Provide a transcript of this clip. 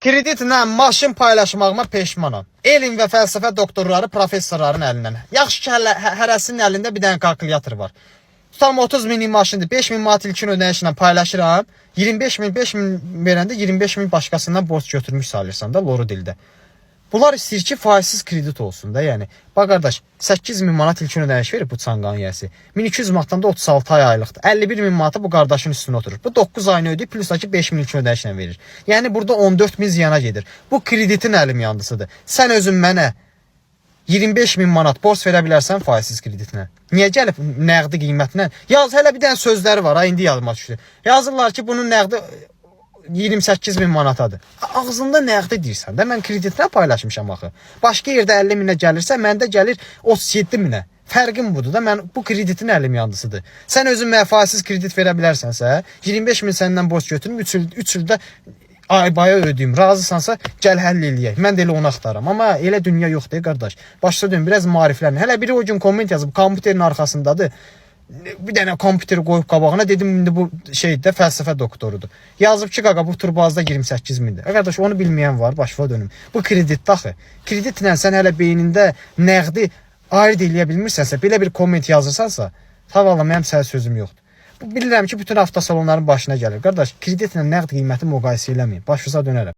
Kreditlə maşın paylaşmağıma peşmanam. Elm və fəlsəfə doktorları, professorların əlindən. Yaxşı ki, hərəsinin əlində bir dənə kalkulyator var. Tutalım 30 minlik maşındır, 5 min manat ilkin ödənişlə paylaşıram. 5 min verəndə 25 min başqasından borc götürmüş sayılırsan da loru dildə. Bunlar istəyir ki, faizsiz kredit olsun da, yəni. Bax qardaş, 8 min manat ilkin ödəniş verir bu çanqanın yəsi. 1200 manatdan da 36 ay aylıqdır. 51 min manata bu qardaşın üstünə oturur. Bu 9 ayını ödəyib, plus da ki 5 min ilkin ödənişlə verir. Yəni burada 14 min ziyana gedir. Bu kreditin əlim yandısıdır. Sən özün mənə 25 min manat borc verə bilərsən faizsiz kreditlə. Niyə gəlib nəqdi qiymətlə? Yaz, hələ bir dənə sözləri var, ha, indi yadıma düşdü. Yazırlar ki, bunun nəqdi 28 min manatadır. Ağzında nəqdi deyirsən də, mən kreditlə paylaşmışam axı. Başqa yerdə 50 minə gəlirsə, məndə gəlir 37 minə. Fərqim budur da, mən bu kreditin əlim yandısıdır. Sən özün mənə faizsiz kredit verə bilərsənsə, 25 min səndən borc götürüm, 3 ildə ay-baya ödəyim. Razısansa gəl həll eləyək. Mən də elə onu axtaram. Amma elə dünya yoxdur qardaş. Başla dön, biraz maariflərin. Hələ biri o gün komment yazıb, kompüterin arxasındadır. Bir dənə kompüteri qoyub qabağına, dedim indi bu şeydə fəlsəfə doktorudur. Yazıb ki, qaqa bu turbazda 28 mindir. Qardaş, onu bilməyən var, başına dönüm. Bu kredit daxı. Kreditlə sən hələ beynində nəqdi ayırt eləyə bilmirsənsə, belə bir komment yazırsansa, tavalla mənim sənə sözüm yoxdur. Bilirəm ki, bütün avtosalonların başına gəlir. Qardaş, kreditlə nəqd qiyməti müqayisə eləməyin. Başınıza dönərəm.